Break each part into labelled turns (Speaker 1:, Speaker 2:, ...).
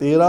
Speaker 1: 13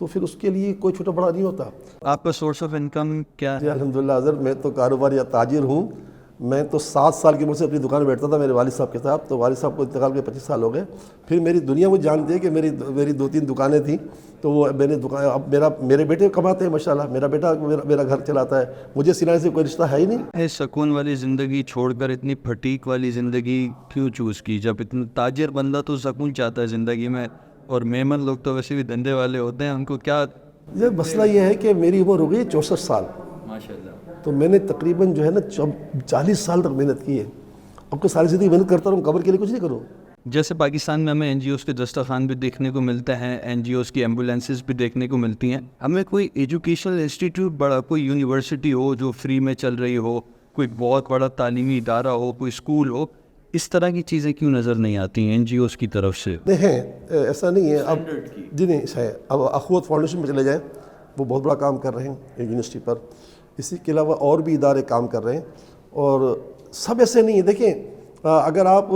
Speaker 1: تو پھر اس کے لیے کوئی چھوٹا بڑا نہیں ہوتا.
Speaker 2: آپ کا سورس آف انکم کیا
Speaker 1: جی
Speaker 2: ہے؟
Speaker 1: الحمدللہ حضرت میں تو کاروبار یا تاجر ہوں. میں تو 7 سال کی عمر سے اپنی دکان میں بیٹھتا تھا میرے والد صاحب کے ساتھ. تو والد صاحب کو انتقال کے 25 سال ہو گئے. پھر میری دنیا مجھے جانتی ہے کہ میری 2-3 دکانیں تھیں. تو وہ میں نے دکان اب میرے بیٹے کماتے ہیں ماشاءاللہ. میرا بیٹا میرا گھر چلاتا ہے. مجھے سلائی سے کوئی رشتہ ہے ہی نہیں.
Speaker 2: اے سکون والی زندگی چھوڑ کر اتنی پھٹیک والی زندگی کیوں چوز کی؟ جب اتنا تاجر بندہ تو سکون چاہتا ہے زندگی میں، اور میمن لوگ تو ویسے بھی دھندے والے ہوتے ہیں، ان کو کیا؟
Speaker 1: یہ مسئلہ یہ ہے کہ میری عمر ہو گئی 64 سال.
Speaker 2: ماشاءاللہ.
Speaker 1: تو میں نے تقریباً جو ہے نا 40 سال تک محنت کی ہے. اب کو ساری زندگی محنت کرتا رہوں، قبر کے لیے کچھ نہیں کروں.
Speaker 2: جیسے پاکستان میں ہمیں این جی اوز کے دسترخوان بھی دیکھنے کو ملتے ہیں، این جی اوز کی ایمبولینسز بھی دیکھنے کو ملتی ہیں. ہمیں کوئی ایجوکیشنل انسٹیٹیوٹ بڑا، کوئی یونیورسٹی ہو جو فری میں چل رہی ہو، کوئی بہت بڑا تعلیمی ادارہ ہو، کوئی اسکول ہو، اس طرح کی چیزیں کیوں نظر نہیں آتی ہیں این جی اوز کی طرف سے؟
Speaker 1: نہیں ایسا نہیں ہے. اب جی نہیں ہے. اب اخوت فاؤنڈیشن میں چلے جائیں، وہ بہت بڑا کام کر رہے ہیں یونیورسٹی پر. اسی کے علاوہ اور بھی ادارے کام کر رہے ہیں، اور سب ایسے نہیں ہیں. دیکھیں اگر آپ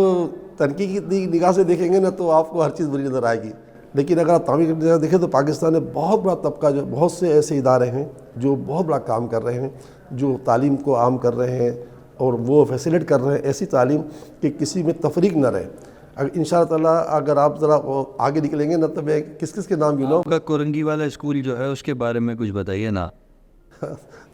Speaker 1: تنقیدی نگاہ سے دیکھیں گے نا تو آپ کو ہر چیز بری نظر آئے گی. لیکن اگر آپ تعمیر کی نگاہ سے دیکھیں تو پاکستان میں بہت بڑا طبقہ، جو بہت سے ایسے ادارے ہیں جو بہت بڑا کام کر رہے ہیں، جو تعلیم کو عام کر رہے ہیں اور وہ فیسیلیٹ کر رہے ہیں ایسی تعلیم کہ کسی میں تفریق نہ رہے. ان شاء اللہ تعالیٰ اگر آپ ذرا آگے نکلیں گے نا تو میں کس کے نام گناؤں.
Speaker 2: آپ کا کورنگی والا اسکول جو ہے اس کے بارے میں کچھ بتائیے نا.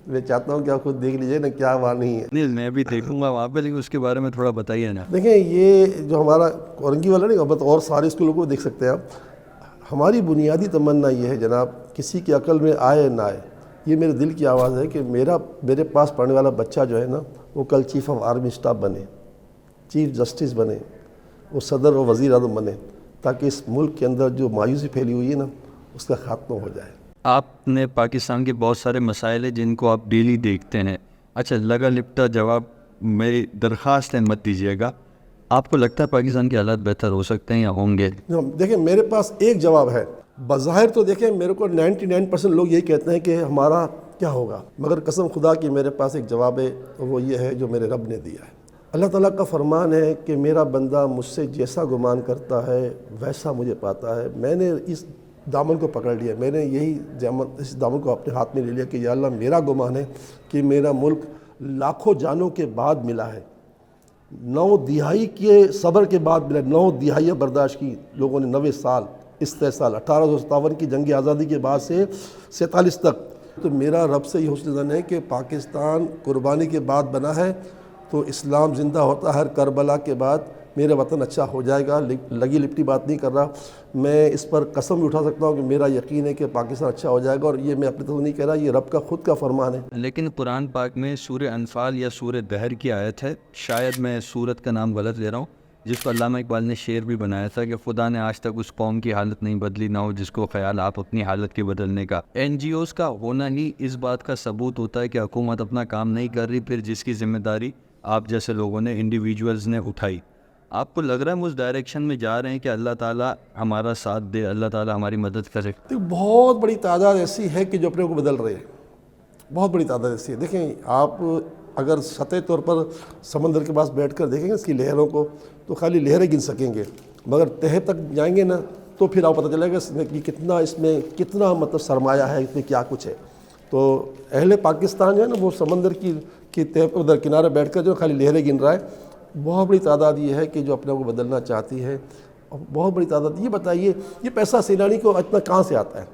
Speaker 1: میں چاہتا ہوں کہ آپ خود دیکھ لیجئے نا کیا وہاں نہیں ہے.
Speaker 2: نہیں میں بھی دیکھوں گا وہاں پہ، لیکن اس کے بارے میں تھوڑا بتائیے نا.
Speaker 1: دیکھیں یہ جو ہمارا کورنگی والا نہیں، بس اور سارے اسکولوں کو دیکھ سکتے ہیں آپ. ہماری بنیادی تمنا یہ ہے جناب، کسی کی عقل میں آئے نہ آئے، یہ میرے دل کی آواز ہے کہ میرے پاس پڑھنے والا بچہ جو ہے نا وہ کل چیف آف آرمی اسٹاف بنے، چیف جسٹس بنے، وہ صدر و وزیر اعظم بنے، تاکہ اس ملک کے اندر جو مایوسی پھیلی ہوئی ہے نا اس کا خاتمہ ہو جائے.
Speaker 2: آپ نے پاکستان کے بہت سارے مسائل ہیں جن کو آپ ڈیلی دیکھتے ہیں. اچھا لگا لپٹا جواب میری درخواست ہے مت دیجیے گا. آپ کو لگتا ہے پاکستان کے حالات بہتر ہو سکتے ہیں یا ہوں گے؟
Speaker 1: دیکھیں میرے پاس ایک جواب ہے. بظاہر تو دیکھیں میرے کو 99% لوگ یہی کہتے ہیں کہ ہمارا کیا ہوگا، مگر قسم خدا کی میرے پاس ایک جواب ہے، وہ یہ ہے جو میرے رب نے دیا ہے. اللہ تعالیٰ کا فرمان ہے کہ میرا بندہ مجھ سے جیسا گمان کرتا ہے ویسا مجھے پاتا ہے. میں نے اس دامن کو پکڑ لیا، میں نے اس دامن کو اپنے ہاتھ میں لے لیا کہ یا اللہ میرا گمان ہے کہ میرا ملک لاکھوں جانوں کے بعد ملا ہے، 9 دہائی کے صبر کے بعد ملا. 9 دہائیاں برداشت کی لوگوں نے، 90 سال استحصال، 1857 کی جنگ آزادی کے بعد سے 47 تک. تو میرا رب سے یہ حسن ظن ہے کہ پاکستان قربانی کے بعد بنا ہے تو اسلام زندہ ہوتا ہے. ہر کربلا کے بعد میرا وطن اچھا ہو جائے گا. لگی لپٹی بات نہیں کر رہا، میں اس پر قسم بھی اٹھا سکتا ہوں کہ میرا یقین ہے کہ پاکستان اچھا ہو جائے گا، اور یہ میں اپنی طرف نہیں کہہ رہا، یہ رب کا خود کا فرمان ہے.
Speaker 2: لیکن قرآن پاک میں سورہ انفال یا سورہ دہر کی آیت ہے، شاید میں سورت کا نام غلط لے رہا ہوں، جس کو علامہ اقبال نے شعر بھی بنایا تھا کہ خدا نے آج تک اس قوم کی حالت نہیں بدلی، نہ ہو جس کو خیال آپ اپنی حالت کے بدلنے کا. این جی اوز کا ہونا ہی اس بات کا ثبوت ہوتا ہے کہ حکومت اپنا کام نہیں کر رہی، پھر جس کی ذمہ داری آپ جیسے لوگوں نے، انڈیویجولز نے اٹھائی. آپ کو لگ رہا ہے ہم اس ڈائریکشن میں جا رہے ہیں کہ اللہ تعالیٰ ہمارا ساتھ دے، اللہ تعالیٰ ہماری مدد کرے؟
Speaker 1: بہت بڑی تعداد ایسی ہے کہ جو اپنے کو بدل رہے ہیں، بہت بڑی تعداد ایسی ہے. دیکھیں آپ اگر سطحی طور پر سمندر کے پاس بیٹھ کر دیکھیں گے اس کی لہروں کو تو خالی لہریں گن سکیں گے، مگر تہہ تک جائیں گے نا تو پھر آپ پتہ چلے گا کہ اس میں کتنا مطلب سرمایہ ہے، اس میں کیا کچھ ہے. تو اہل پاکستان جو ہے نا وہ سمندر کی تہہ پر ادھر کنارے بیٹھ کر جو خالی لہریں گن رہا ہے. بہت بڑی تعداد یہ ہے کہ جو اپنے کو بدلنا چاہتی ہے، بہت بڑی تعداد. یہ بتائیے یہ پیسہ سیلانی کو اتنا کہاں سے آتا ہے؟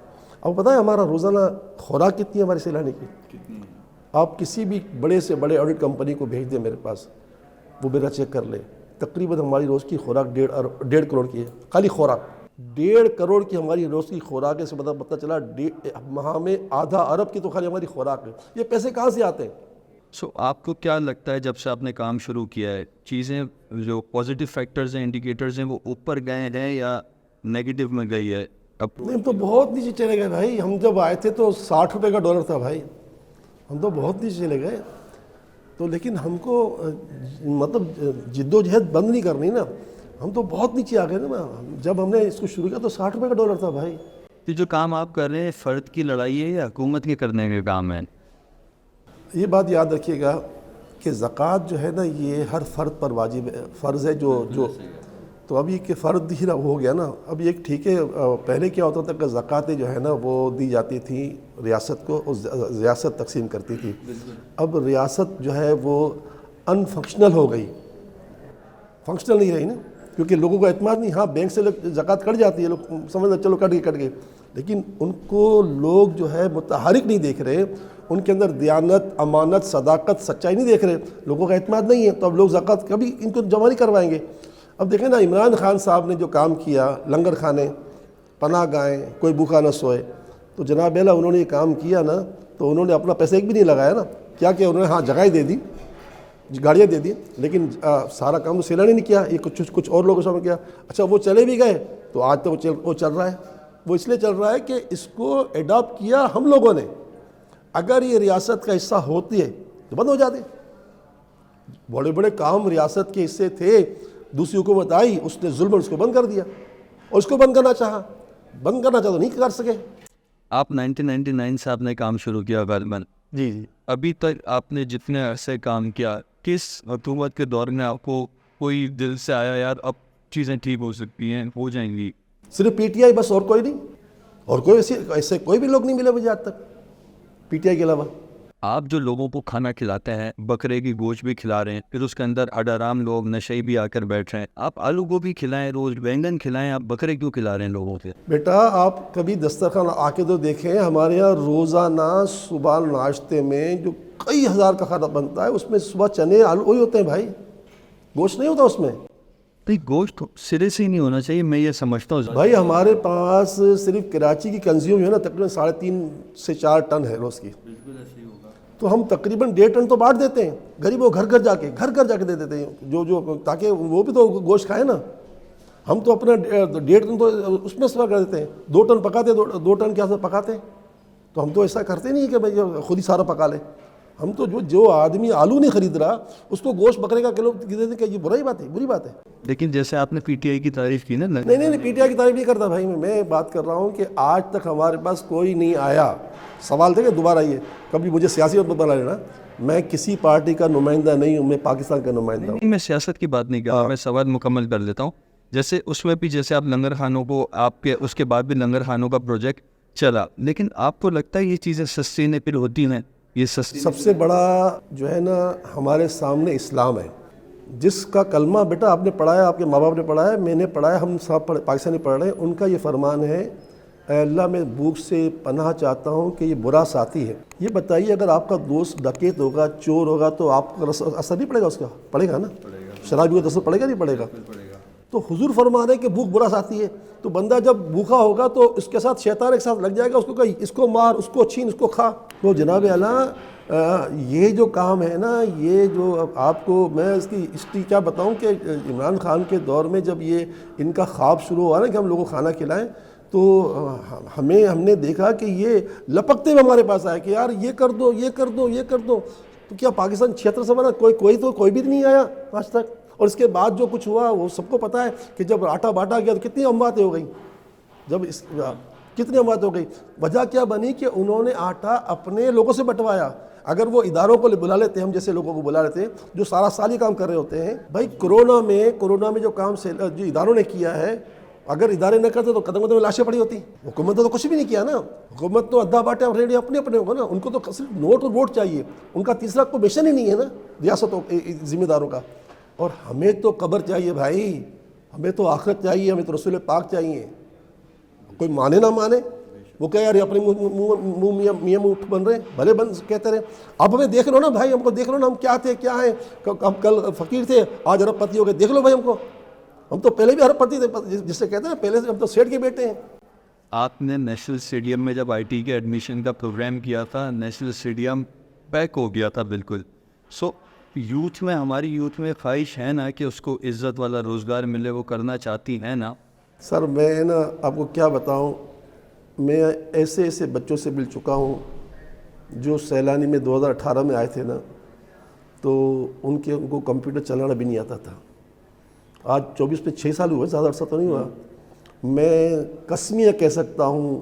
Speaker 1: آپ پتہ ہے ہمارا روزانہ خوراک کتنی ہے ہمارے سیلانی کی؟ آپ کسی بھی بڑے سے بڑے آڈٹ کمپنی کو بھیج دیں میرے پاس، وہ میرا چیک کر لے، تقریباً ہماری روز کی خوراک 1.5 کروڑ کی ہے. خالی خوراک 1.5 کروڑ کی ہماری روز کی خوراک ہے. سے پتہ چلا ماہ میں آدھا ارب کی تو خالی ہماری خوراک ہے. یہ پیسے کہاں سے آتے ہیں؟
Speaker 2: آپ کو کیا لگتا ہے جب سے آپ نے کام شروع کیا ہے چیزیں جو پازیٹیو فیکٹرز ہیں، انڈیکیٹرز ہیں، وہ اوپر گئے ہیں یا نیگیٹو میں گئی ہے؟ اب
Speaker 1: نہیں، ہم تو بہت نیچے چلے گئے بھائی. ہم جب آئے تھے تو 60 روپے کا ڈالر تھا بھائی، ہم تو بہت نیچے چلے گئے. تو لیکن ہم کو مطلب جد و جہد بند نہیں کرنی نا، ہم تو بہت نیچے آ گئے نا. جب ہم نے اس کو شروع کیا تو 60 روپے کا ڈالر تھا بھائی.
Speaker 2: یہ جو کام آپ کر رہے ہیں فرد کی لڑائی ہے یا حکومت کے کرنے کے کام ہے؟
Speaker 1: یہ بات یاد رکھیے گا کہ زکوٰۃ جو ہے نا یہ ہر فرد پر واجب ہے، فرض ہے. جو تو اب یہ کہ فرد ہی ہو گیا نا. اب ایک ٹھیک ہے, پہلے کیا ہوتا تھا کہ زکوٰۃیں جو ہے نا وہ دی جاتی تھیں ریاست کو, اور ریاست تقسیم کرتی تھی. اب ریاست جو ہے وہ ان فنکشنل ہو گئی, فنکشنل نہیں رہی نا, کیونکہ لوگوں کو اعتماد نہیں. ہاں بینک سے زکوٰۃ کٹ جاتی ہے, لوگ سمجھتے چلو کٹ گئے, لیکن ان کو لوگ جو ہے متحرک نہیں دیکھ رہے, ان کے اندر دیانت, امانت, صداقت, سچائی نہیں دیکھ رہے, لوگوں کا اعتماد نہیں ہے. تو اب لوگ زکوٰۃ کبھی ان کو جمع نہیں کروائیں گے. اب دیکھیں نا, عمران خان صاحب نے جو کام کیا, لنگر کھانے, پناہ گاہیں, کوئی بھوکا نہ سوئے, تو جناب اعلیٰ انہوں نے یہ کام کیا نا, تو انہوں نے اپنا پیسہ ایک بھی نہیں لگایا نا. کیا کہ انہوں نے ہاں جگہیں دے دی, گاڑیاں دے دی, لیکن سارا کام تو سیلانی نہیں کیا, یہ کچھ اور لوگوں نے کیا. اچھا وہ چلے بھی گئے تو آج تک وہ چل رہا ہے. وہ اس لیے چل رہا ہے کہ اس کو ایڈاپٹ کیا ہم لوگوں نے. اگر یہ ریاست کا حصہ ہوتی ہے تو بند ہو جاتے. بڑے بڑے کام ریاست کے حصے تھے, دوسری حکومت آئی, اس نے ظلم اس کو بند کر دیا, اور اس کو بند کرنا چاہا تو نہیں کر سکے.
Speaker 2: آپ 1999 سے آپ نے کام شروع کیا غالباً.
Speaker 1: جی.
Speaker 2: ابھی تک آپ نے جتنے عرصے کام کیا, کس حکومت کے دور میں آپ کو کوئی دل سے آیا یار اب چیزیں ٹھیک ہو سکتی ہیں, ہو جائیں گی؟
Speaker 1: صرف پی ٹی آئی بس, اور کوئی نہیں, اور کوئی ایسے کوئی بھی لوگ نہیں ملے مجھے آج تک پی ٹی آئی کے علاوہ.
Speaker 2: آپ جو لوگوں کو کھانا کھلاتے ہیں, بکرے کی گوشت بھی کھلا رہے ہیں, پھر اس کے اندر اڈرام لوگ نشئی بھی آ کر بیٹھ رہے ہیں, آپ آلو گوبھی کھلائیں, روز بینگن کھلائیں, آپ بکرے کیوں کھلا رہے ہیں لوگوں سے؟
Speaker 1: بیٹا آپ کبھی دسترخوان آ کے تو دیکھیں, ہمارے یہاں روزانہ صبح ناشتے میں جو کئی ہزار کا کھانا بنتا ہے, اس میں صبح چنے آلو وہی ہوتے ہیں بھائی, گوشت نہیں ہوتا اس میں.
Speaker 2: بھائی گوشت سرے سے ہی نہیں ہونا چاہیے, میں یہ سمجھتا ہوں.
Speaker 1: بھائی ہمارے پاس صرف کراچی کی کنزیوم جو ہے نا تقریباً 3.5 سے 4 ٹن ہے روز کی, تو ہم تقریباً 1.5 ٹن تو بانٹ دیتے ہیں غریبوں, گھر جا کے دے دیتے ہیں, جو تاکہ وہ بھی تو گوشت کھائیں نا. ہم تو اپنا 1.5 ٹن تو اس میں صرف کر دیتے ہیں, 2 ٹن پکاتے, 2 ٹن کیا پکاتے ہیں, تو ہم تو ایسا کرتے نہیں کہ بھائی خود ہی سارا پکا لیں. ہم تو جو آدمی آلو نہیں خرید رہا اس کو گوشت بکرے کا کلو دے دیں کہ یہ بری بات ہے.
Speaker 2: لیکن جیسے آپ نے پی ٹی آئی کی تعریف کی نا.
Speaker 1: نہیں پی ٹی آئی کی تعریف نہیں کرتا بھائی, میں بات کر رہا ہوں کہ آج تک ہمارے پاس کوئی نہیں آیا. سوال تھے کہ دوبارہ یہ کبھی مجھے سیاسی مت بنا لینا, میں کسی پارٹی کا نمائندہ نہیں ہوں, میں پاکستان کا نمائندہ ہوں.
Speaker 2: میں سیاست کی بات نہیں کر رہا, میں سوال مکمل کر لیتا ہوں. جیسے اس میں بھی جیسے آپ لنگر خانوں کو, آپ کے اس کے بعد بھی لنگر خانوں کا پروجیکٹ چلا, لیکن آپ کو لگتا ہے یہ چیزیں سسٹینیبل ہوتی ہیں؟ یہ
Speaker 1: سب سے بڑا جو ہے نا ہمارے سامنے اسلام ہے, جس کا کلمہ بیٹا آپ نے پڑھا ہے, آپ کے ماں باپ نے پڑھا ہے, میں نے پڑھا ہے, ہم سب پاکستانی پڑھ رہے ہیں. ان کا یہ فرمان ہے, اے اللہ میں بھوک سے پناہ چاہتا ہوں کہ یہ برا ساتھی ہے. یہ بتائیے اگر آپ کا دوست ڈکیت ہوگا, چور ہوگا, تو آپ کو اثر نہیں پڑے گا, اس کا پڑے گا نا. شرابی کا اثر پڑے گا نہیں پڑے گا. تو حضور فرمان ہے کہ بھوک برا ساتھی ہے. تو بندہ جب بھوکا ہوگا تو اس کے ساتھ شیطان ایک ساتھ لگ جائے گا, اس کو کہیں اس کو مار, اس کو چھین, اس کو کھا. تو جناب اعلیٰ یہ جو کام ہے نا, یہ جو آپ کو میں اس کی ہسٹری کیا بتاؤں کہ عمران خان کے دور میں جب یہ ان کا خواب شروع ہوا نا کہ ہم لوگوں کو کھانا کھلائیں, تو ہم نے دیکھا کہ یہ لپکتے ہوئے ہمارے پاس آیا کہ یار یہ کر دو, یہ کر دو, یہ کر دو. تو کیا پاکستان 76 سے بنا کوئی بھی نہیں آیا آج تک. اور اس کے بعد جو کچھ ہوا وہ سب کو پتہ ہے کہ جب آٹا باٹا گیا تو کتنی امواتیں ہو گئیں, کتنی اموات ہو گئی. وجہ کیا بنی کہ انہوں نے آٹا اپنے لوگوں سے بٹوایا. اگر وہ اداروں کو بلا لیتے, ہم جیسے لوگوں کو بلا لیتے جو سارا سال ہی کام کر رہے ہوتے ہیں. بھائی کرونا میں جو کام جو اداروں نے کیا ہے, اگر ادارے نہ کرتے تو قدم قدم لاشیں پڑی ہوتی. حکومت نے تو کچھ بھی نہیں کیا نا, حکومت تو ادھا باٹا ریڈی اپنے ہوگا نا. ان کو تو صرف نوٹ اور ووٹ چاہیے, ان کا تیسرا کوئی مشن ہی نہیں ہے نا ریاستوں ذمہ داروں کا. اور ہمیں تو قبر چاہیے بھائی, ہمیں تو آخرت چاہیے, ہمیں تو رسول پاک چاہیے. کوئی مانے نہ مانے, وہ کہہ یار اپنے منہ میاں بن رہے ہیں, بھلے کہتے رہے. اب ہمیں دیکھ لو نا بھائی, ہم کو دیکھ لو نا, ہم کیا تھے کیا ہیں. ہم کل فقیر تھے, آج ارب پتی ہو گئے, دیکھ لو بھائی ہم کو. ہم تو پہلے بھی ارب پتی تھے, جس سے کہتے ہیں پہلے سے ہم تو سیٹ کے بیٹے ہیں.
Speaker 2: آپ نے نیشنل اسٹیڈیم میں جب آئی ٹی کے ایڈمیشن کا پروگرام کیا تھا, نیشنل اسٹیڈیم پیک ہو گیا تھا بالکل. سو یوتھ میں, ہماری یوتھ میں خواہش ہے نا کہ اس کو عزت والا روزگار ملے, وہ کرنا چاہتی ہیں نا.
Speaker 1: سر میں نا آپ کو کیا بتاؤں, میں ایسے بچوں سے مل چکا ہوں جو سیلانی میں 2018 میں آئے تھے نا, تو ان کو کمپیوٹر چلانا بھی نہیں آتا تھا. آج 24 میں 6 سال ہوئے, زیادہ عرصہ تو نہیں ہوا. میں قسمیہ کہہ سکتا ہوں,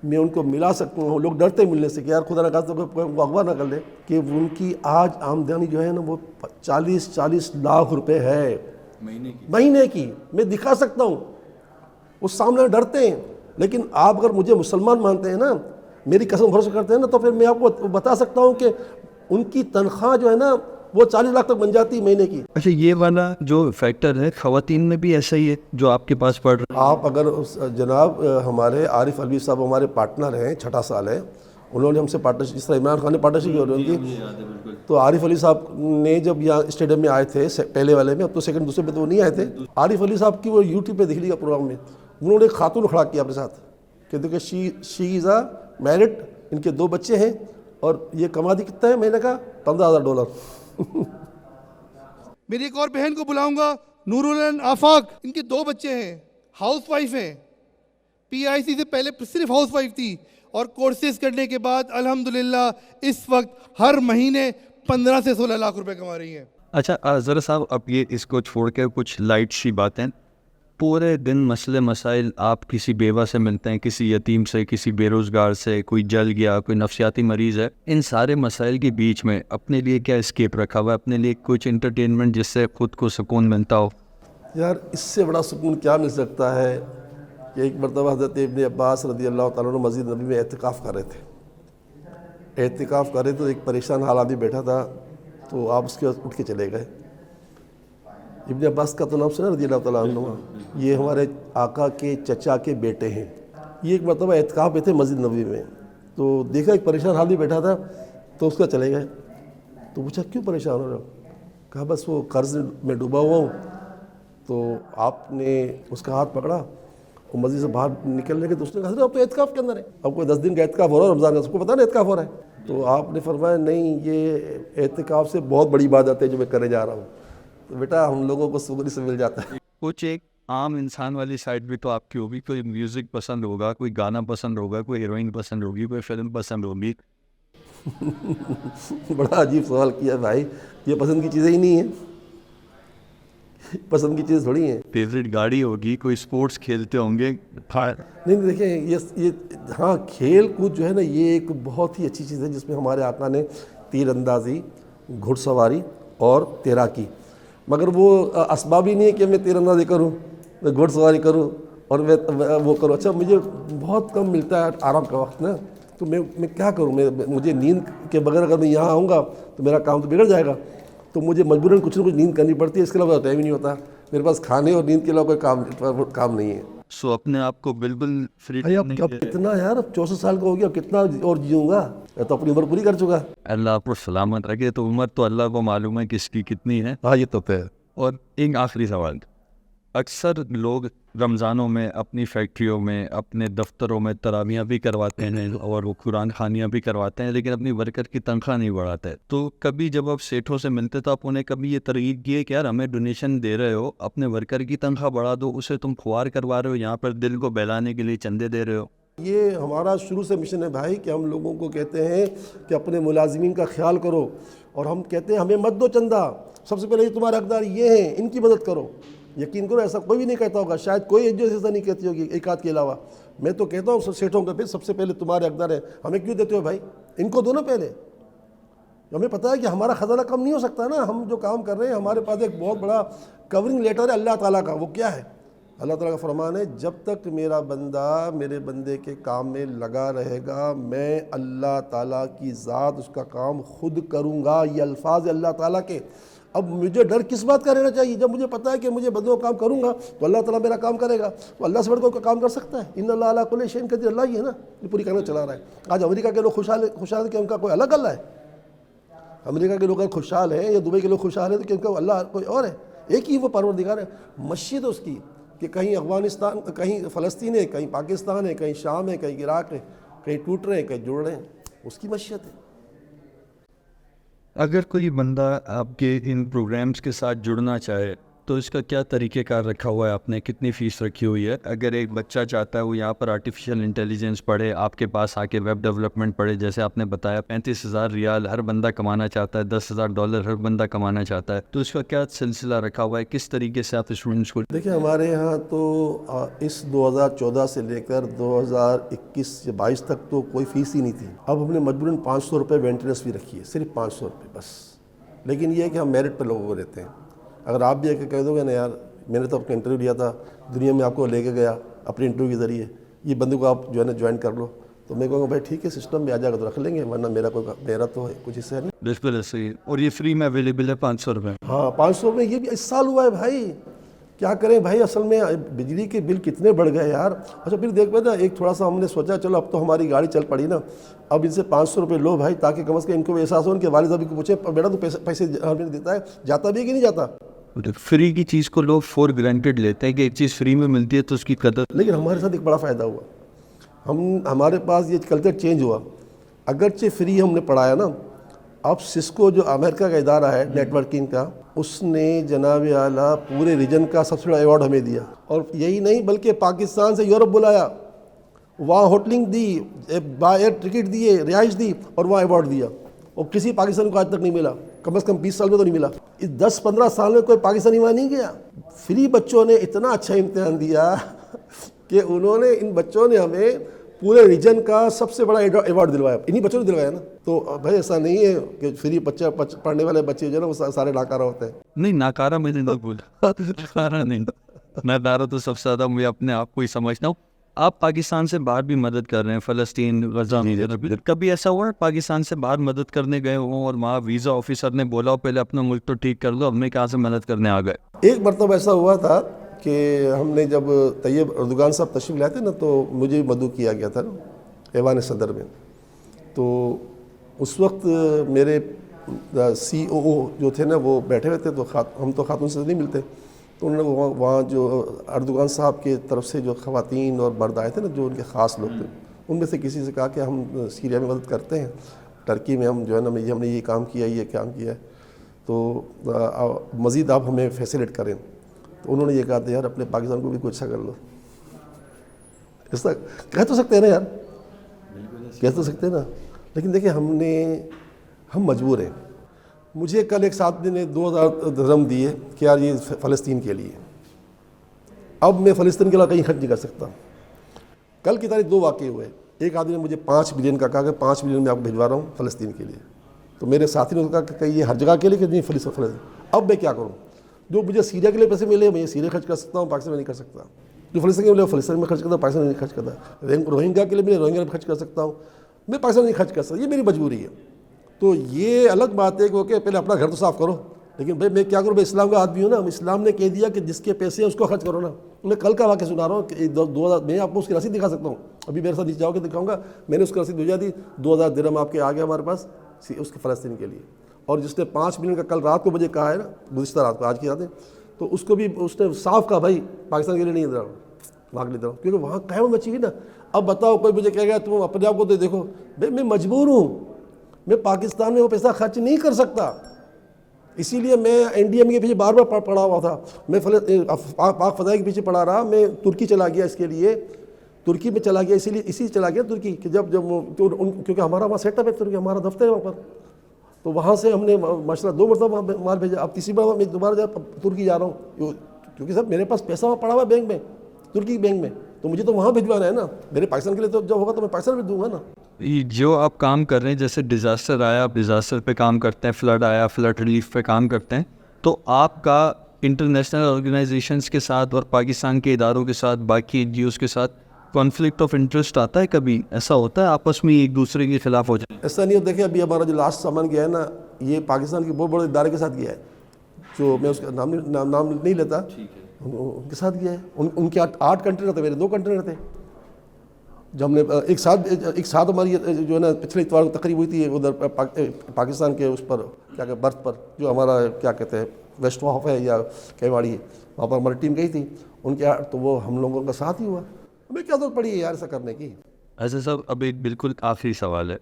Speaker 1: میں ان کو ملا سکتا ہوں. لوگ ڈرتے ملنے سے کہ یار خدا نہ خواستہ کوئی اغوا نہ کر لے, کہ ان کی آج آمدنی جو ہے نا وہ 40 لاکھ روپے ہے. مہینے کی میں دکھا سکتا ہوں, اس سامنے ڈرتے ہیں. لیکن آپ اگر مجھے مسلمان مانتے ہیں نا, میری قسم بھروسہ کرتے ہیں نا, تو پھر میں آپ کو بتا سکتا ہوں کہ ان کی تنخواہ جو ہے نا وہ 40 لاکھ تک بن جاتی ہے مہینے کی.
Speaker 2: اچھا, یہ والا جو فیکٹر ہے خواتین میں بھی ایسا ہی ہے جو آپ کے پاس پڑھ رہے ہیں؟
Speaker 1: آپ اگر جناب ہمارے عارف علوی صاحب ہمارے پارٹنر ہیں, چھٹا سال ہے, انہوں نے ہم سے پارٹنرشپ, جس طرح عمران خان نے پارٹنرشپ کی ان کی, تو عارف علی صاحب نے جب یہاں اسٹیڈیم میں آئے تھے پہلے والے میں, اب تو سیکنڈ دوسرے پہ تو وہ نہیں آئے تھے. عارف علی صاحب کی وہ یوٹیوب پہ دیکھ لیا پروگرام میں, انہوں نے ایک خاتون کھڑا کیا اپنے ساتھ کہ دیکھیں شی از اے میرڈ, ان کے 2 بچے ہیں, اور یہ کماتی کتنا ہے مہینے کا $15,000.
Speaker 3: میری ایک اور بہن کو بلاؤں گا, نور العین آفاق, ان کے 2 بچے ہیں, ہاؤس وائف ہیں, پی آئی سی سے پہلے صرف ہاؤس وائف تھی, اور کورسز کرنے کے بعد الحمدللہ اس وقت ہر مہینے 15 سے 16 لاکھ روپے کما رہی ہیں.
Speaker 2: اچھا ذرا صاحب, اب یہ اس کو چھوڑ کے کچھ لائٹ سی باتیں. پورے دن مسئلے مسائل, آپ کسی بیوہ سے ملتے ہیں, کسی یتیم سے, کسی بے روزگار سے, کوئی جل گیا, کوئی نفسیاتی مریض ہے, ان سارے مسائل کے بیچ میں اپنے لیے کیا اسکیپ رکھا ہوا ہے, اپنے لیے کچھ انٹرٹینمنٹ جس سے خود کو سکون ملتا ہو؟
Speaker 1: یار اس سے بڑا سکون کیا مل سکتا ہے کہ ایک مرتبہ حضرت ابن عباس رضی اللہ تعالیٰ عنہ مسجد نبی میں اعتکاف کر رہے تھے. اعتکاف کر رہے تو ایک پریشان حال آدمی بیٹھا تھا, تو آپ اس کے بعد اٹھ کے چلے گئے. ابن عباس کا تو نام سنا رضی اللہ تعالیٰ عنہ, یہ ہمارے آقا کے چچا کے بیٹے ہیں. یہ ایک مرتبہ اعتکاف میں تھے مسجد نبوی میں, تو دیکھا ایک پریشان حال بھی بیٹھا تھا, تو اس کا چلے گئے. تو پوچھا کیوں پریشان ہو رہا ہو؟ کہا بس وہ قرض میں ڈوبا ہوا ہوں. تو آپ نے اس کا ہاتھ پکڑا, وہ مسجد سے باہر نکلنے کے, تو اس نے کہا اب تو اعتکاف کے اندر ہے, اب کوئی 10 دن کا اعتکاف ہو رہا ہے رمضان کا, سب کو پتا نا اعتکاف ہو رہا ہے. تو آپ نے فرمایا نہیں, یہ اعتکاف سے بہت بڑی عبادت ہے جو میں کرنے جا رہا ہوں. تو بیٹا ہم لوگوں کو سکون سے مل جاتا ہے.
Speaker 2: کچھ ایک عام انسان والی سائڈ بھی تو آپ کی ہوگی, کوئی میوزک پسند ہوگا, کوئی گانا پسند ہوگا, کوئی ہیروئن پسند ہوگی, کوئی فلم پسند ہوگی.
Speaker 1: بڑا عجیب سوال کیا یہ پسند کی چیزیں ہی نہیں ہیں, پسند کی چیز تھوڑی ہیں.
Speaker 2: فیوریٹ گاڑی ہوگی, کوئی اسپورٹس کھیلتے ہوں گے.
Speaker 1: نہیں دیکھیں, یہ ہاں کھیل کود جو ہے نا, یہ ایک بہت ہی اچھی چیز ہے جس میں ہمارے آقا نے تیر اندازی, گھڑ سواری اور تیراکی, مگر وہ اسباب ہی نہیں ہے کہ میں تیر اندازی کروں, میں گھڑ سواری کروں اور میں وہ کروں. اچھا مجھے بہت کم ملتا ہے آرام کا وقت نا, تو میں کیا کروں, مجھے نیند کے بغیر اگر میں یہاں آؤں گا تو میرا کام تو بگڑ جائے گا, تو مجھے مجبوراً کچھ نہ کچھ نیند کرنی پڑتی ہے. اس کے علاوہ ٹائم ہی نہیں ہوتا میرے پاس, کھانے اور نیند کے علاوہ کوئی کام نہیں ہے.
Speaker 2: سو اپنے آپ کو بالکل فری
Speaker 1: اب کتنا یار, اب 64 سال کا ہو گیا, کتنا اور جیوں گا, میں تو اپنی عمر پوری کر چکا.
Speaker 2: اللہ آپ کو سلامت رکھے. تو عمر تو اللہ کو معلوم ہے کس کی کتنی ہے.
Speaker 1: ہاں یہ تو ہے.
Speaker 2: اور ایک آخری سوال, اکثر لوگ رمضانوں میں اپنی فیکٹریوں میں, اپنے دفتروں میں تراویحیں بھی کرواتے ہیں اور وہ قرآن خوانیاں بھی کرواتے ہیں, لیکن اپنی ورکر کی تنخواہ نہیں بڑھاتے. تو کبھی جب آپ سیٹھوں سے ملتے تو آپ انہیں کبھی یہ ترغیب کی ہے کہ یار ہمیں ڈونیشن دے رہے ہو, اپنے ورکر کی تنخواہ بڑھا دو, اسے تم خوار کروا رہے ہو, یہاں پر دل کو بہلانے کے لیے چندے دے رہے ہو؟
Speaker 1: یہ ہمارا شروع سے مشن ہے بھائی کہ ہم لوگوں کو کہتے ہیں کہ اپنے ملازمین کا خیال کرو, اور ہم کہتے ہیں ہمیں مت دو چندہ, سب سے پہلے تمہارے حقدار یہ ہیں, ان کی مدد کرو. یقین کرو ایسا کوئی بھی نہیں کہتا ہوگا, شاید کوئی ایجنسی ایسا نہیں کہتی ہوگی ایک آدھ کے علاوہ. میں تو کہتا ہوں سیٹھوں کے پہ سب سے پہلے تمہارے حقدار ہیں, ہمیں کیوں دیتے ہو بھائی, ان کو دو نا پہلے. ہمیں پتہ ہے کہ ہمارا خزانہ کم نہیں ہو سکتا نا, ہم جو کام کر رہے ہیں ہمارے پاس ایک بہت بڑا کورنگ لیٹر ہے اللہ تعالیٰ کا. وہ کیا ہے؟ اللہ تعالیٰ کا فرمان ہے, جب تک میرا بندہ میرے بندے کے کام میں لگا رہے گا, میں اللہ تعالیٰ کی ذات اس کا کام خود کروں گا. یہ الفاظ اللہ تعالیٰ کے. اب مجھے ڈر کس بات کا رہنا چاہیے؟ جب مجھے پتہ ہے کہ مجھے بندوں کا کام کروں گا تو اللہ تعالیٰ میرا کام کرے گا. تو اللہ سے بڑھ کر کام کر سکتا ہے؟ ان اللہ علیٰ کل شیء قدیر, اللہ ہی ہے نا یہ پوری کرنا چلا رہا ہے. آج امریکہ کے لوگ خوشحال کہ ان کا کوئی الگ اللہ ہے؟ امریکہ کے لوگ خوشحال ہیں یا دبئی کے لوگ خوشحال ہیں تو کہ ان کا اللہ کوئی اور ہے؟ ایک ہی وہ پروردگار ہے. مسجد اس کی کہ کہیں افغانستان, کہیں فلسطین ہے, کہیں پاکستان ہے, کہیں شام ہے, کہیں عراق ہے, کہیں ٹوٹ رہے ہیں, کہیں جڑ رہے ہیں, اس کی مسجد ہے.
Speaker 2: اگر کوئی بندہ آپ کے ان پروگرامز کے ساتھ جڑنا چاہے تو اس کا کیا طریقہ کار رکھا ہوا ہے آپ نے, کتنی فیس رکھی ہوئی ہے؟ اگر ایک بچہ چاہتا ہے وہ یہاں پر آرٹیفیشل انٹیلیجنس پڑھے, آپ کے پاس آ کے ویب ڈیولپمنٹ پڑھے, جیسے آپ نے بتایا 35,000 ریال ہر بندہ کمانا چاہتا ہے, $10,000 ہر بندہ کمانا چاتا ہے, تو اس کا کیا سلسلہ رکھا ہوا ہے, کس طریقے سے آپ اسٹوڈنٹس کو؟
Speaker 1: دیکھیں ہمارے یہاں تو اس 2014 سے لے کر 2021 یا 22 تک تو کوئی فیس ہی نہیں تھی. اب ہم نے مجبوراً $500 مینٹیننس بھی رکھی ہے, صرف $500 بس. لیکن یہ ہے کہ ہم میرٹ پہ لوگوں کو دیتے ہیں. اگر آپ بھی ایک کہہ دو گے نا یار میں نے تو آپ کا انٹرویو لیا تھا, دنیا میں آپ کو لے کے گیا اپنے انٹرویو کے ذریعے, یہ بندے کو آپ جو ہے نا جوائن کر لو, تو میں کہوں گا بھائی ٹھیک ہے سسٹم میں آ جائے گا تو رکھ لیں گے, ورنہ میرا تو کچھ حصہ نہیں.
Speaker 2: بالکل ایسے ہی. اور یہ فری میں اویلیبل ہے 500 روپے.
Speaker 1: ہاں 500 میں, یہ بھی اس سال ہوا ہے بھائی. کیا کریں بھائی, اصل میں بجلی کے بل کتنے بڑھ گئے یار. اچھا پھر دیکھ نا ایک تھوڑا سا ہم نے سوچا چلو اب تو ہماری گاڑی چل پڑی نا, اب ان سے 500 روپے لو بھائی, تاکہ کم از کم ان کو احساس ہو, ان کے والد صاحب کو پوچھیں بیٹا تو پیسے ہمیں دیتا ہے, جاتا بھی ہے کہ نہیں جاتا.
Speaker 2: فری کی چیز کو لوگ فور گرانٹیڈ لیتے ہیں کہ ایک چیز فری میں ملتی ہے تو اس کی قدر.
Speaker 1: لیکن ہمارے ساتھ ایک بڑا فائدہ ہوا, ہمارے پاس یہ کلچر چینج ہوا. اگرچہ فری ہم نے پڑھایا نا, اب سسکو جو امریکہ کا ادارہ ہے نیٹ ورکنگ کا, اس نے جناب اعلیٰ پورے ریجن کا سب سے بڑا ایوارڈ ہمیں دیا. اور یہی نہیں بلکہ پاکستان سے یورپ بلایا, وہاں hotelling the, by air ticket دیے, رہائش دی, اور وہاں ایوارڈ دیا. اور کسی پاکستانی کو آج تک نہیں ملا, کم از کم 20 سال میں تو نہیں ملا. اس 10-15 سال میں کوئی پاکستانی وہاں نہیں گیا. فری بچوں نے اتنا اچھا امتحان دیا کہ انہوں نے, ان بچوں نے ہمیں پورے ریجن کا سب سے بڑا ایوارڈ دلوایا, انہی بچوں نے دلوایا نا. تو بھائی ایسا نہیں ہے کہ فری بچہ پڑھنے والے بچے جو ہے نا وہ سارے ناکارہ ہوتے ہیں.
Speaker 2: نہیں ناکارہ میں نے نہیں بولا, ناکارہ نہیں, ناکارہ تو سب سے زیادہ میں اپنے آپ کو ہی سمجھتا ہوں. آپ پاکستان سے باہر بھی مدد کر رہے ہیں, فلسطین, غزہ, کبھی ایسا ہوا ہے پاکستان سے باہر مدد کرنے گئے ہوں اور وہاں ویزا آفیسر نے بولا ہو پہلے اپنا ملک تو ٹھیک کر لو, اب میں کہاں سے مدد کرنے آ گئے؟
Speaker 1: ایک مرتبہ ایسا ہوا تھا کہ ہم نے جب طیب اردوغان صاحب تشریف لائے تھے نا, تو مجھے مدعو کیا گیا تھا نا ایوان صدر میں. تو اس وقت میرے COO جو تھے نا وہ بیٹھے ہوئے تھے, تو ہم تو خاتون سے نہیں ملتے, تو انہوں نے وہاں جو اردوغان صاحب کی طرف سے جو خواتین اور مرد آئے تھے نا, جو ان کے خاص لوگ تھے, ان میں سے کسی سے کہا کہ ہم سیریا میں مدد کرتے ہیں, ٹرکی میں ہم جو ہے نا ہم نے یہ کام کیا, یہ کام کیا ہے, تو مزید آپ ہمیں فیسیلیٹ کریں. تو انہوں نے یہ کہا تھا یار اپنے پاکستان کو بھی کچھ اچھا کر لو. اس طرح کہہ تو سکتے ہیں نا یار, کہہ تو سکتے ہیں نا, لیکن دیکھیں ہم مجبور ہیں. مجھے کل ایک ساتھی نے 2000 درہم دیے کہ یار یہ فلسطین کے لیے. اب میں فلسطین کے علاوہ کہیں خرچ نہیں کر سکتا. کل کی تاریخ 2 واقعے ہوئے. ایک آدمی نے مجھے 5 بلین کا کہا کہ 5 بلین میں آپ کو بھجوا رہا ہوں فلسطین کے لیے. تو میرے ساتھی نے کہا کہ یہ ہر جگہ کے لیے کہ نہیں فلسطین. اب میں کیا کروں, جو مجھے سیریا کے لیے پیسے ملے میں سیریا خرچ کر سکتا ہوں, پاکستان میں نہیں کر سکتا. جو فلسطین کے ملے فلسطین میں خرچ کرتا ہوں, پاکستان میں نہیں خرچ کرتا. روہنگا کے لیے ملے روہنگا میں خرچ کر سکتا ہوں, میں پاکستان میں نہیں خرچ کر سکتا. یہ میری مجبوری ہے. تو یہ الگ بات ہے کہ پہلے اپنا گھر تو صاف کرو, لیکن بھائی میں کیا کروں, میں اسلام کا آدمی ہوں نا. اسلام نے کہہ دیا کہ جس کے پیسے ہیں اس کو خرچ کرو نا. میں کل کا واقعہ سنا رہا ہوں کہ 2000 میں آپ کو اس کی رسید دکھا سکتا ہوں, ابھی میرے ساتھ نیچے جاؤ کے دکھاؤں گا. میں نے اس کی رسید بھیجا دی, 2000 درہم آپ کے آ گیا ہمارے پاس اس کے فلسطین کے لیے. اور جس نے 5 بلین کا کل رات کو مجھے کہا ہے نا, گزشتہ رات کو, آج کی رات ہے, تو اس کو بھی اس نے صاف کہا بھائی پاکستان کے لیے نہیں دے رہا ہوں, وہاں کے لیے دے رہا ہوں, کیونکہ وہاں قیام مچی ہوئی نا. اب بتاؤ کوئی مجھے کہہ گیا تم اپنے آپ کو تو دیکھو, بھائی میں مجبور ہوں, میں پاکستان میں وہ پیسہ خرچ نہیں کر سکتا. اسی لیے میں NDM کے پیچھے بار بار پڑا ہوا تھا, میں پاک فضائی کے پیچھے پڑا رہا. میں ترکی چلا گیا اس کے لیے, ترکی میں چلا گیا اسی چلا گیا ترکی کہ جب کیونکہ ہمارا وہاں سیٹ اپ ہے ترکی, ہمارا دفتر ہے وہاں پر. تو وہاں سے ہم نے ماشاء اللہ 2 مرتبہ مال بھیجا. اب تیسری بار میں دوبارہ ترکی جا رہا ہوں, کیونکہ سر میرے پاس پیسہ وہاں پڑا ہوا ہے بینک میں, ترکی بینک میں, تو مجھے تو وہاں بھجوانا ہے نا. میرے پاکستان کے لیے تو جب ہوگا تو میں پاکستان میں دوں گا نا.
Speaker 2: جو آپ کام کر رہے ہیں, جیسے ڈیزاسٹر آیا آپ ڈیزاسٹر پہ کام کرتے ہیں, فلڈ آیا فلڈ ریلیف پہ کام کرتے ہیں, تو آپ کا انٹرنیشنل آرگنائزیشنز کے ساتھ اور پاکستان کے اداروں کے ساتھ, باقی NGOs کے ساتھ کانفلکٹ آف انٹرسٹ آتا ہے؟ کبھی ایسا ہوتا ہے آپس میں ایک دوسرے کے خلاف ہو جائے؟
Speaker 1: ایسا نہیں. دیکھیں ابھی ہمارا جو لاسٹ سامان گیا ہے نا, یہ پاکستان کے بہت بڑے ادارے کے ساتھ گیا ہے, جو میں اس کا نام نہیں لیتا, ان کے ساتھ گیا ہے. ان کے 8 کنٹینر تھے, میرے 2 کنٹینر تھے. جب ہم نے ایک ساتھ ہماری جو ہے نا پچھلے اتوار کو تقریب ہوئی تھی ادھر پاکستان کے اس پر کیا کہ برتھ پر, جو ہمارا کیا کہتے ہیں ویسٹ واف ہے یا کیواڑی ہے, وہاں پر ہماری ٹیم گئی تھی. ان کے تو وہ ہم لوگوں کا ساتھ ہی ہوا. ہمیں کیا ضرورت پڑی ہے یار ایسا کرنے کی.
Speaker 2: ایسا صاحب اب ایک بالکل آخری سوال ہے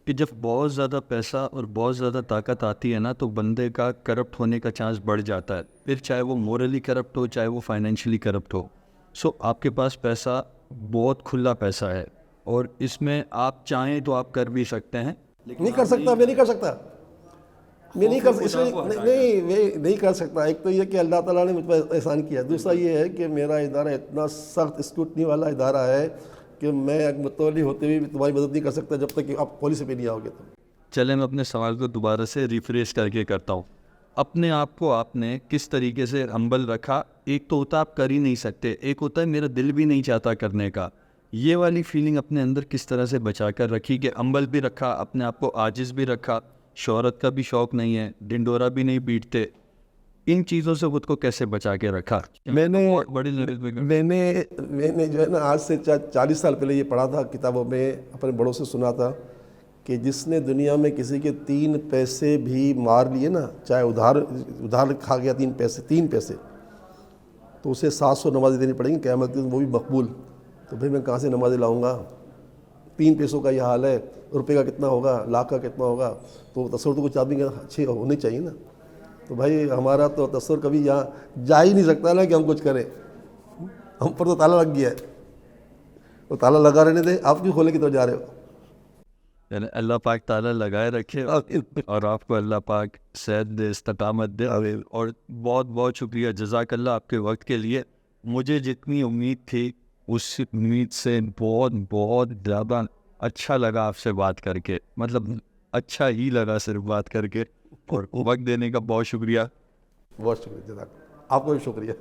Speaker 2: کہ جب بہت زیادہ پیسہ اور بہت زیادہ طاقت آتی ہے نا, تو بندے کا کرپٹ ہونے کا چانس بڑھ جاتا ہے, پھر چاہے وہ مورلی کرپٹ ہو چاہے وہ فائنینشلی کرپٹ ہو. سو آپ کے پاس پیسہ بہت کھلا پیسہ ہے, اور اس میں آپ چاہیں تو آپ کر بھی سکتے ہیں.
Speaker 1: نہیں کر سکتا, میں نہیں کر سکتا, میں نہیں کر سکتا, نہیں کر سکتا. ایک تو یہ کہ اللہ تعالیٰ نے مجھ پر احسان کیا, دوسرا یہ ہے کہ میرا ادارہ اتنا سخت اسکروٹنی والا ادارہ ہے کہ میں متولی ہوتے ہوئے بھی تمہاری مدد نہیں کر سکتا جب تک کہ آپ پالیسی پہ نہیں آؤ گے. تو
Speaker 2: چلے میں اپنے سوال کو دوبارہ سے ریفریش کر کے کرتا ہوں. اپنے آپ کو آپ نے کس طریقے سے ہمبل رکھا. ایک تو ہوتا آپ کر ہی نہیں سکتے, ایک ہوتا ہے میرا دل بھی نہیں چاہتا کرنے کا. یہ والی فیلنگ اپنے اندر کس طرح سے بچا کر رکھی کہ ہمبل بھی رکھا, اپنے آپ کو عاجز بھی رکھا, شہرت کا بھی شوق نہیں ہے, ڈنڈورا بھی نہیں پیٹتے, ان چیزوں سے خود کو کیسے بچا کے رکھا؟
Speaker 1: میں نے
Speaker 2: بڑی
Speaker 1: میں نے جو ہے نا آج سے 40 سال پہلے یہ پڑھا تھا کتابوں میں, اپنے بڑوں سے سنا تھا کہ جس نے دنیا میں کسی کے 3 پیسے بھی مار لیے نا, چاہے ادھار کھا گیا 3 پیسے, تو اسے 700 نمازیں دینی پڑیں گی قیامت کے دن, وہ بھی مقبول. تو بھائی میں کہاں سے نمازیں لاؤں گا؟ 3 پیسوں کا یہ حال ہے, روپے کا کتنا ہوگا, لاکھ کا کتنا ہوگا؟ تو تصور تو کچھ آدمی کا اچھے ہونے چاہیے نا. تو بھائی ہمارا تو تصور کبھی یہاں جا ہی نہیں سکتا نا کہ ہم کچھ کریں. ہم پر تو تالا لگ گیا ہے, وہ تالا لگا رہنے دے, آپ کیوں کھولے کی طرف جا رہے ہو؟
Speaker 2: یعنی اللہ پاک تعالیٰ لگائے رکھے اور آپ کو اللہ پاک صحت دے, استقامت دے. اور بہت بہت شکریہ, جزاک اللہ آپ کے وقت کے لیے. مجھے جتنی امید تھی اس امید سے بہت بہت زیادہ اچھا لگا آپ سے بات کر کے, مطلب اچھا ہی لگا صرف بات کر کے. اور وقت دینے کا بہت شکریہ.
Speaker 1: بہت شکریہ, جزاک اللہ. آپ کو بھی شکریہ.